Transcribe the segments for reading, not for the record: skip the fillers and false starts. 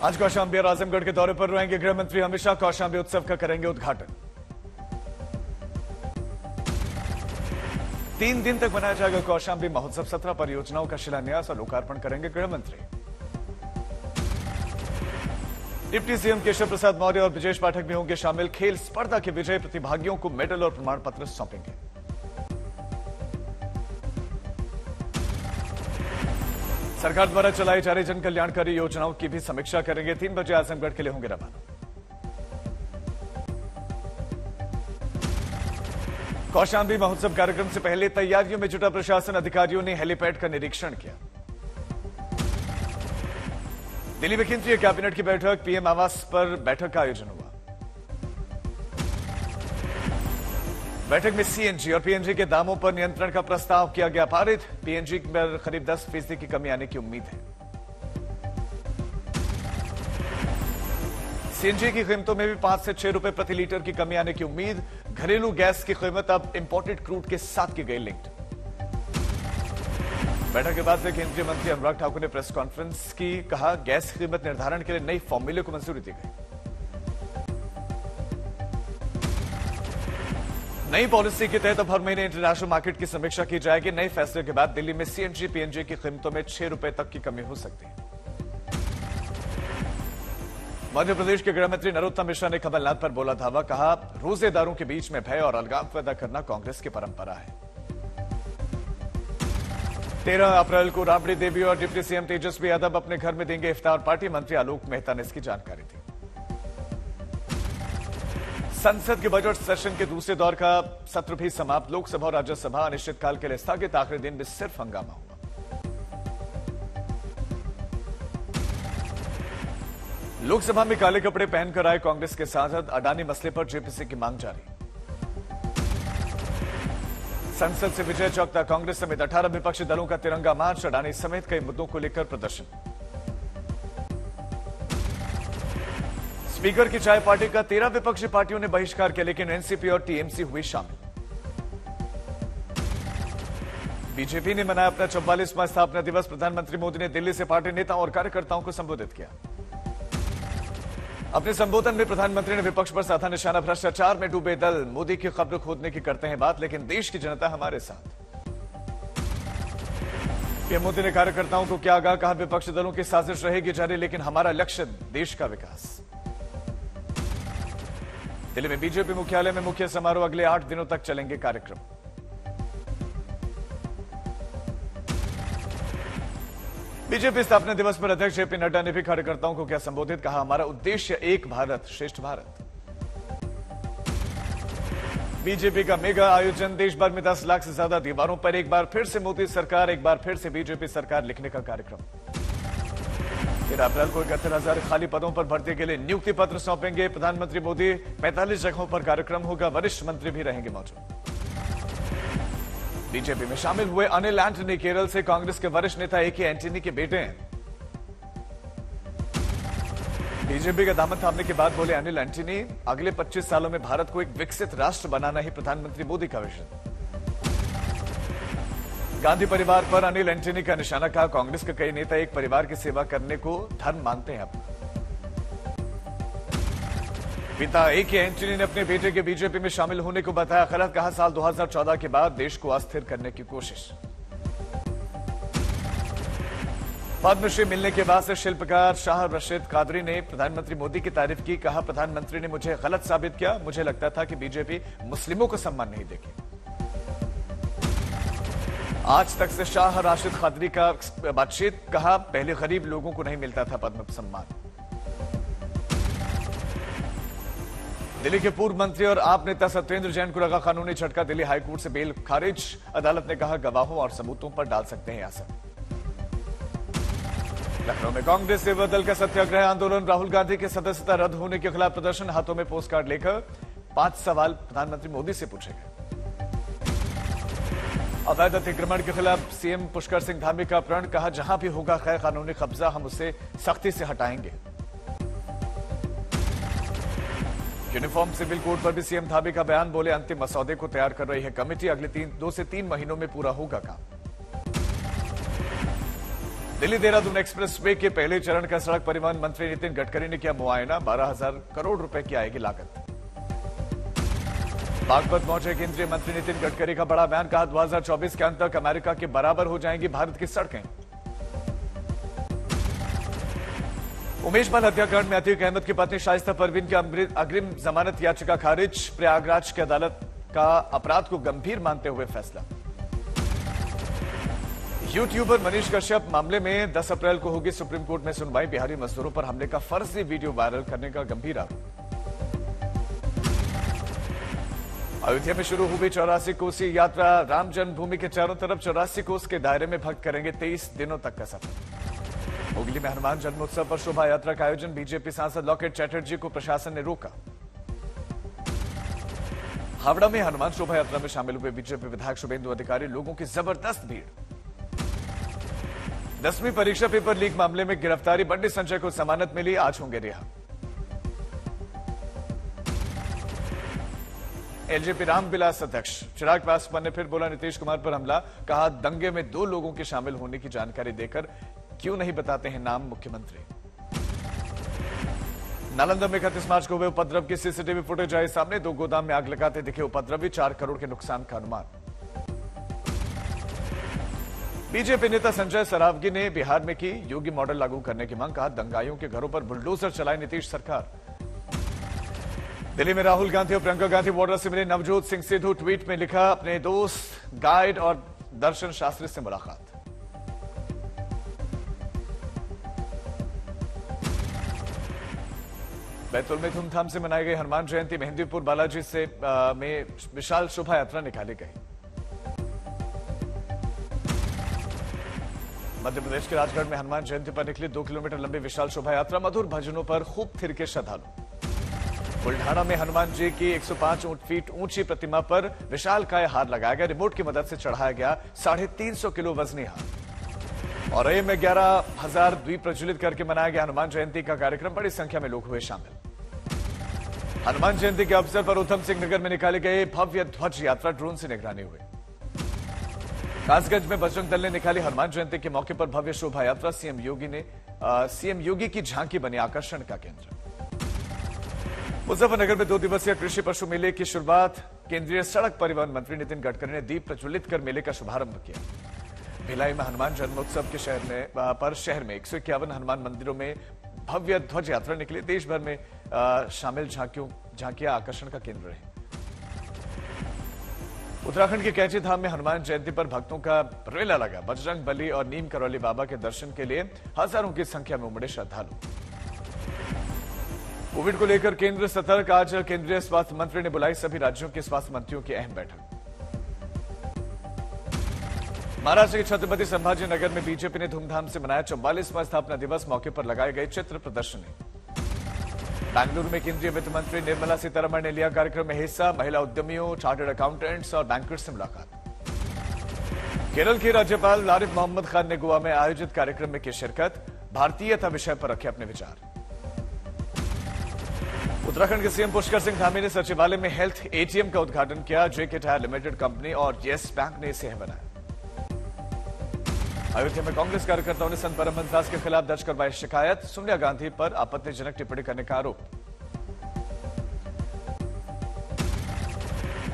आज कौशांबी और आजमगढ़ के दौरे पर रहेंगे गृह मंत्री अमित शाह। कौशांबी उत्सव का करेंगे उद्घाटन। 3 दिन तक मनाया जाएगा कौशांबी महोत्सव। 17 परियोजनाओं का शिलान्यास और लोकार्पण करेंगे गृह मंत्री। डिप्टी सीएम केशव प्रसाद मौर्य और ब्रजेश पाठक भी होंगे शामिल। खेल स्पर्धा के विजयी प्रतिभागियों को मेडल और प्रमाण पत्र सौंपेंगे। सरकार द्वारा चलाई जा रही जन कल्याणकारी योजनाओं की भी समीक्षा करेंगे। 3 बजे आजमगढ़ के लिए होंगे रवाना। कौशांबी महोत्सव कार्यक्रम से पहले तैयारियों में जुटा प्रशासन। अधिकारियों ने हेलीपैड का निरीक्षण किया। दिल्ली में केंद्रीय कैबिनेट की बैठक। पीएम आवास पर बैठक का आयोजन हुआ। बैठक में सीएनजी और पीएनजी के दामों पर नियंत्रण का प्रस्ताव किया गया पारित। पीएनजी पर करीब 10% की कमी आने की उम्मीद है। सीएनजी की कीमतों में भी 5 से 6 रुपए प्रति लीटर की कमी आने की उम्मीद। घरेलू गैस की कीमत अब इंपोर्टेड क्रूड के साथ की गई लिंक्ड। बैठक के बाद से केंद्रीय मंत्री अनुराग ठाकुर ने प्रेस कॉन्फ्रेंस की। कहा, गैस कीमत निर्धारण के लिए नई फॉर्मूले को मंजूरी दी गई। नई पॉलिसी के तहत अब हर महीने इंटरनेशनल मार्केट की समीक्षा की जाएगी। नए फैसले के बाद दिल्ली में सीएनजी पीएनजी की कीमतों में 6 रुपए तक की कमी हो सकती है। मध्य प्रदेश के गृह मंत्री नरोत्तम मिश्रा ने कमलनाथ पर बोला धावा। कहा, रोजेदारों के बीच में भय और अलगाव पैदा करना कांग्रेस की परंपरा है। 13 अप्रैल को राबड़ी देवी और डिप्टी सीएम तेजस्वी यादव अपने घर में देंगे इफ्तार पार्टी। मंत्री आलोक मेहता ने इसकी जानकारी दी। संसद के बजट सेशन के दूसरे दौर का सत्र भी समाप्त। लोकसभा और राज्यसभा अनिश्चितकाल के लिए स्थगित। आखिरी दिन में सिर्फ हंगामा हुआ। लोकसभा में काले कपड़े पहनकर आए कांग्रेस के सांसद। अडानी मसले पर जेपीसी की मांग जारी। संसद से विजय चौकता कांग्रेस समेत 18 विपक्षी दलों का तिरंगा मार्च। अडानी समेत कई मुद्दों को लेकर प्रदर्शन। स्पीकर की चाय पार्टी का 13 विपक्षी पार्टियों ने बहिष्कार किया, लेकिन एनसीपी और टीएमसी हुई शामिल। बीजेपी ने मनाया अपना 44वां स्थापना दिवस। प्रधानमंत्री मोदी ने दिल्ली से पार्टी नेताओं और कार्यकर्ताओं को संबोधित किया। अपने संबोधन में प्रधानमंत्री ने विपक्ष पर साधा निशाना। भ्रष्टाचार में डूबे दल मोदी की खबर खोदने की करते हैं बात, लेकिन देश की जनता हमारे साथ। पीएम मोदी ने कार्यकर्ताओं को क्या आगाह। कहा, विपक्षी दलों की साजिश रहेगी जारी, लेकिन हमारा लक्ष्य देश का विकास। दिल्ली में बीजेपी मुख्यालय में मुख्य समारोह। अगले 8 दिनों तक चलेंगे कार्यक्रम। बीजेपी स्थापना दिवस पर अध्यक्ष जेपी नड्डा ने भी कार्यकर्ताओं को क्या संबोधित। कहा, हमारा उद्देश्य एक भारत श्रेष्ठ भारत। बीजेपी का मेगा आयोजन। देश भर में 10 लाख से ज्यादा दीवारों पर एक बार फिर से मोदी सरकार, एक बार फिर से बीजेपी सरकार लिखने का कार्यक्रम। 13 अप्रैल को 71,000 खाली पदों पर भर्ती के लिए नियुक्ति पत्र सौंपेंगे प्रधानमंत्री मोदी। 45 जगहों पर कार्यक्रम होगा। वरिष्ठ मंत्री भी रहेंगे मौजूद। बीजेपी में शामिल हुए अनिल एंटनी केरल से। कांग्रेस के वरिष्ठ नेता ए.के. एंटनी के बेटे हैं। बीजेपी का दामन थामने के बाद बोले अनिल एंटनी, अगले 25 सालों में भारत को एक विकसित राष्ट्र बनाना ही प्रधानमंत्री मोदी का विजन। गांधी परिवार पर अनिल एंटनी का निशाना। कहा, कांग्रेस के कई नेता एक परिवार की सेवा करने को धर्म मानते हैं अपना। पिता ए.के. एंटनी ने अपने बेटे के बीजेपी में शामिल होने को बताया गलत। कहा, साल 2014 के बाद देश को अस्थिर करने की कोशिश। पद्मश्री मिलने के बाद से शिल्पकार शाह रशीद कादरी ने प्रधानमंत्री मोदी की तारीफ की। कहा, प्रधानमंत्री ने मुझे गलत साबित किया। मुझे लगता था कि बीजेपी मुस्लिमों को सम्मान नहीं देगी। आज तक से शाह राशिद कादरी का बातचीत। कहा, पहले गरीब लोगों को नहीं मिलता था पद्म सम्मान। दिल्ली के पूर्व मंत्री और आप नेता सत्येंद्र जैन को लगा कानूनी झटका। दिल्ली हाईकोर्ट से बेल खारिज। अदालत ने कहा, गवाहों और सबूतों पर डाल सकते हैं असर। लखनऊ में कांग्रेस सेवा दल का सत्याग्रह आंदोलन। राहुल गांधी की सदस्यता रद्द होने के खिलाफ प्रदर्शन। हाथों में पोस्ट कार्ड लेकर 5 सवाल प्रधानमंत्री मोदी से पूछे गए। अवैध अतिक्रमण के खिलाफ सीएम पुष्कर सिंह धामी का प्रण। कहा, जहां भी होगा गैर कानूनी कब्जा हम उसे सख्ती से हटाएंगे। यूनिफॉर्म सिविल कोड पर भी सीएम धामी का बयान। बोले, अंतिम मसौदे को तैयार कर रही है कमेटी। अगले 2 से 3 महीनों में पूरा होगा काम। दिल्ली देहरादून एक्सप्रेस वे के पहले चरण का सड़क परिवहन मंत्री नितिन गडकरी ने किया मुआयना। 12,000 करोड़ रुपए की आएगी लागत। बागपत पहुंचे केंद्रीय मंत्री नितिन गडकरी का बड़ा बयान, कहा 2024 के अंत तक अमेरिका के बराबर हो जाएंगी भारत की सड़कें। उमेश मल हत्याकांड में अतीक अहमद की पत्नी शाइस्ता परवीन की अग्रिम जमानत याचिका खारिज। प्रयागराज की अदालत का अपराध को गंभीर मानते हुए फैसला। यूट्यूबर मनीष कश्यप मामले में 10 अप्रैल को होगी सुप्रीम कोर्ट में सुनवाई। बिहारी मजदूरों पर हमले का फर्जी वीडियो वायरल करने का गंभीर आरोप। अयोध्या में शुरू हुई 84 कोसी यात्रा। राम जन्मभूमि के चारों तरफ 84 कोस के दायरे में भक्त करेंगे 23 दिनों तक का सफर। हुगली में हनुमान जन्मोत्सव पर शोभा यात्रा का आयोजन। बीजेपी सांसद लॉकेट चैटर्जी को प्रशासन ने रोका। हावड़ा में हनुमान शोभा यात्रा में शामिल हुए बीजेपी विधायक शुभेंदु अधिकारी। लोगों की जबरदस्त भीड़। 10वीं परीक्षा पेपर लीक मामले में गिरफ्तारी। बंडी संजय को जमानत मिली, आज होंगे रिहा। एलजेपी रामविलास अध्यक्ष चिराग पासवान ने फिर बोला नीतीश कुमार पर हमला। कहा दंगे में 2 लोगों के शामिल होने की जानकारी देकर क्यों नहीं बताते हैं नाम मुख्यमंत्री। नालंदा में 31 मार्च को हुए उपद्रव की सीसीटीवी फुटेज आई सामने। 2 गोदाम में आग लगाते दिखे उपद्रवी। 4 करोड़ के नुकसान का अनुमान। बीजेपी नेता संजय सरावगी ने बिहार में की योगी मॉडल लागू करने की मांग। कहा दंगाइयों के घरों पर बुलडोजर चलाई नीतीश सरकार। दिल्ली में राहुल गांधी और प्रियंका गांधी वाड्रा से मिले। नवजोत सिंह सिद्धू ट्वीट में लिखा, अपने दोस्त गाइड और दर्शन शास्त्री से मुलाकात। बैतूल में धूमधाम से मनाई गई हनुमान जयंती। मेहंदीपुर बालाजी से में विशाल शोभा यात्रा निकाली गई। मध्य प्रदेश के राजगढ़ में हनुमान जयंती पर निकली 2 किलोमीटर लंबी विशाल शोभा यात्रा। मधुर भजनों पर खूब थिरके श्रद्धालु। बुल्ढाना में हनुमान जी की 105 फीट ऊंची प्रतिमा पर विशाल काय हार लगाया गया। रिमोट की मदद से चढ़ाया गया 350 किलो वजनी हार। और में 11,000 द्वीप प्रज्वलित करके मनाया गया हनुमान जयंती का कार्यक्रम। बड़ी संख्या में लोग हुए शामिल। हनुमान जयंती के अवसर पर उधम सिंह नगर में निकाली गई भव्य ध्वज यात्रा। ड्रोन से निगरानी हुई। कासगंज में बजरंग दल ने निकाली हनुमान जयंती के मौके पर भव्य शोभा यात्रा। सीएम योगी की झांकी बनी आकर्षण का केंद्र। मुजफ्फरनगर में 2 दिवसीय कृषि पशु मेले की शुरुआत केंद्रीय सड़क परिवहन मंत्री नितिन गडकरी ने दीप प्रज्वलित कर मेले का शुभारंभ किया। भिलाई में हनुमान जन्मोत्सव के शहर में 151 हनुमान मंदिरों में भव्य ध्वज यात्रा निकली। देश भर में शामिल झांकियां आकर्षण का केंद्र रही। उत्तराखंड के कैची धाम में हनुमान जयंती पर भक्तों का रेला लगा। बजरंग बली और नीम करौली बाबा के दर्शन के लिए हजारों की संख्या में उमड़े श्रद्धालु। कोविड को लेकर केंद्र सतर्क। आज केंद्रीय स्वास्थ्य मंत्री ने बुलाई सभी राज्यों के स्वास्थ्य मंत्रियों की अहम बैठक। महाराष्ट्र के छत्रपति संभाजी नगर में बीजेपी ने धूमधाम से मनाया 44वां स्थापना दिवस। मौके पर लगाए गए चित्र प्रदर्शनी। बेंगलुरु में केंद्रीय वित्त मंत्री निर्मला सीतारमण ने लिया कार्यक्रम में हिस्सा। महिला उद्यमियों, चार्टर्ड अकाउंटेंट्स और बैंकर्स से मुलाकात। केरल के राज्यपाल आरिफ मोहम्मद खान ने गोवा में आयोजित कार्यक्रम में की शिरकत। भारतीयता विषय पर रखे अपने विचार। उत्तराखंड के सीएम पुष्कर सिंह धामी ने सचिवालय में हेल्थ एटीएम का उद्घाटन किया। जेके टायर लिमिटेड कंपनी और येस बैंक ने इसे बनाया। अयोध्या में कांग्रेस कार्यकर्ताओं ने संत परमहंस दास के खिलाफ दर्ज करवाई शिकायत। सोनिया गांधी पर आपत्तिजनक टिप्पणी करने का आरोप।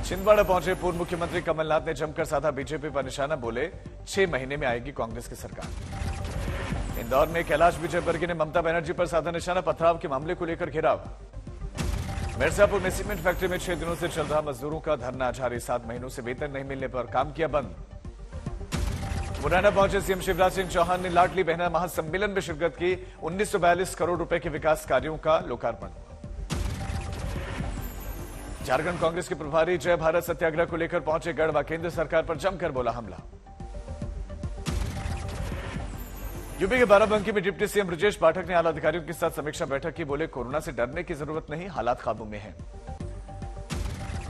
छिंदवाड़ा पहुंचे पूर्व मुख्यमंत्री कमलनाथ ने जमकर साधा बीजेपी पर निशाना। बोले 6 महीने में आएगी कांग्रेस की सरकार। इंदौर में कैलाश विजयवर्गीय ने ममता बनर्जी पर साधा निशाना। पथराव के मामले को लेकर घेराव। मिर्जापुर में सीमेंट फैक्ट्री में 6 दिनों से चल रहा मजदूरों का धरना जारी। 7 महीनों से वेतन नहीं मिलने पर काम किया बंद। मुरैना पहुंचे सीएम शिवराज सिंह चौहान ने लाडली बहना महासम्मेलन में शिरकत की। 1942 करोड़ रुपए के विकास कार्यों का लोकार्पण। झारखंड कांग्रेस के प्रभारी जय भारत सत्याग्रह को लेकर पहुंचे गढ़वा। केंद्र सरकार पर जमकर बोला हमला। यूपी के बाराबंकी में डिप्टी सीएम ब्रजेश पाठक ने आला अधिकारियों के साथ समीक्षा बैठक की। बोले कोरोना से डरने की जरूरत नहीं, हालात काबू में हैं।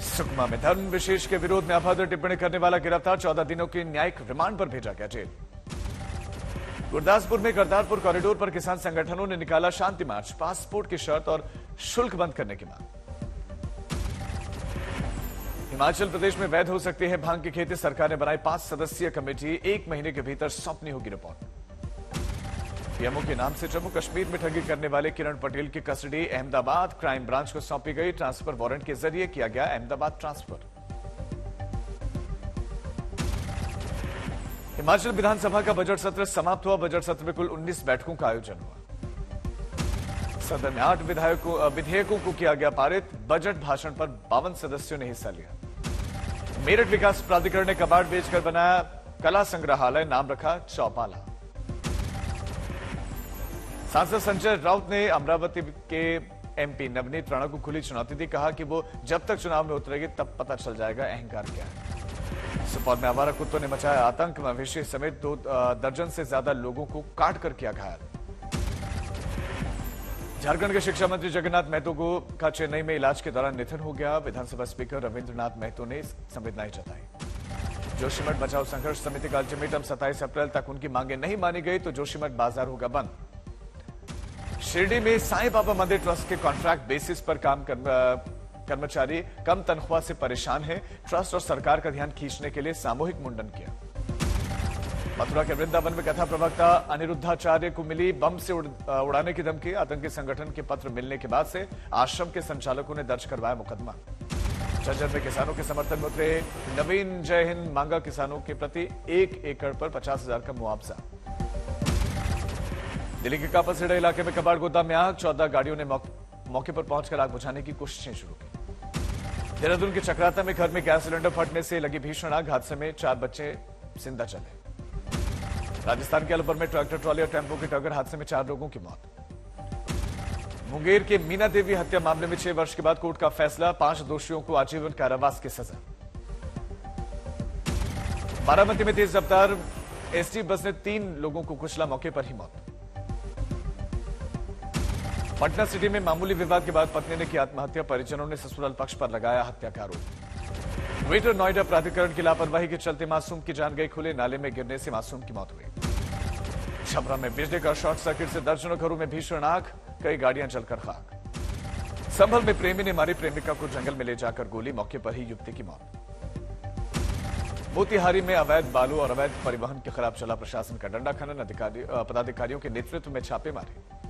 सुकमा में धर्म विशेष के विरोध में अभद्र टिप्पणी करने वाला गिरफ्तार। 14 दिनों की न्यायिक रिमांड पर भेजा गया जेल। गुरदासपुर में करतारपुर कॉरिडोर पर किसान संगठनों ने निकाला शांति मार्च। पासपोर्ट की शर्त और शुल्क बंद करने की मांग। हिमाचल प्रदेश में वैध हो सकती है भांग की खेती। सरकार ने बनाई 5 सदस्यीय कमेटी। 1 महीने के भीतर सौंपनी होगी रिपोर्ट। पीएमओ के नाम से जम्मू कश्मीर में ठगी करने वाले किरण पटेल की कस्टडी अहमदाबाद क्राइम ब्रांच को सौंपी गई। ट्रांसफर वारंट के जरिए किया गया अहमदाबाद ट्रांसफर। हिमाचल विधानसभा का बजट सत्र समाप्त हुआ। बजट सत्र में कुल 19 बैठकों का आयोजन हुआ। सदन में 8 विधेयकों को किया गया पारित। बजट भाषण पर 52 सदस्यों ने हिस्सा लिया। मेरठ विकास प्राधिकरण ने कबाड़ बेचकर बनाया कला संग्रहालय, नाम रखा चौपाला। सांसद संजय राउत ने अमरावती के एमपी नवनीत राणा को खुली चुनौती दी। कहा कि वो जब तक चुनाव में उतरेगी तब पता चल जाएगा अहंकार क्या है। सुपौल में आवारा कुत्तों ने मचाया आतंक। मवेशी समेत 2 दर्जन से ज्यादा लोगों को काट कर किया घायल। झारखंड के शिक्षा मंत्री जगन्नाथ महतो का चेन्नई में इलाज के दौरान निधन हो गया। विधानसभा स्पीकर रविंद्रनाथ महतो ने संवेदनाएं जताई। जोशीमठ बचाओ संघर्ष समिति का अल्टीमेटम 27 अप्रैल तक उनकी मांगे नहीं मानी गई तो जोशीमठ बाजार होगा बंद। शिरडी में साईं बाबा मंदिर ट्रस्ट के कॉन्ट्रैक्ट बेसिस पर काम कर्मचारी कम तनख्वाह से परेशान हैं। ट्रस्ट और सरकार का ध्यान खींचने के लिए सामूहिक मुंडन किया। मथुरा के वृंदावन में कथा प्रवक्ता अनिरुद्धाचार्य को मिली बम से उड़ाने की धमकी। आतंकी संगठन के पत्र मिलने के बाद से आश्रम के संचालकों ने दर्ज करवाया मुकदमा। झज्जर में किसानों के समर्थन में उतरे नवीन जय हिंद, मांगा किसानों के प्रति 1 एकड़ पर 50,000 का मुआवजा। दिल्ली के कापड़सेड़ा इलाके में कबाड़ गोदाम में आग। 14 गाड़ियों ने मौके पर पहुंचकर आग बुझाने की कोशिशें शुरू की। देहरादून के चक्राता में घर में गैस सिलेंडर फटने से लगी भीषण आग। हादसे में 4 बच्चे जिंदा चले। राजस्थान के अलवर में ट्रैक्टर ट्रॉली और टेम्पो की टक्कर, हादसे में 4 लोगों की मौत। मुंगेर के मीना देवी हत्या मामले में 6 वर्ष के बाद कोर्ट का फैसला। 5 दोषियों को आजीवन कारावास की सजा। बारामती में तेज रफ्तार एसटी बस ने 3 लोगों को कुचला, मौके पर ही मौत। पटना सिटी में मामूली विवाद के बाद पत्नी ने की आत्महत्या। परिजनों ने ससुराल पक्ष पर लगाया हत्या का आरोप। ग्रेटर नोएडा प्राधिकरण की लापरवाही के चलते मासूम की जान गई। खुले नाले में गिरने से मासूम की मौत हुई। छपरा में बिजली का शॉर्ट सर्किट से दर्जनों घरों में भीषण आग, कई गाड़ियां जलकर खाक। संभल में प्रेमी ने मारी प्रेमिका को जंगल में ले जाकर गोली, मौके पर ही युवती की मौत। मोतिहारी में अवैध बालू और अवैध परिवहन के खिलाफ चला प्रशासन का डंडा खनन। पदाधिकारियों के नेतृत्व में छापे मारे।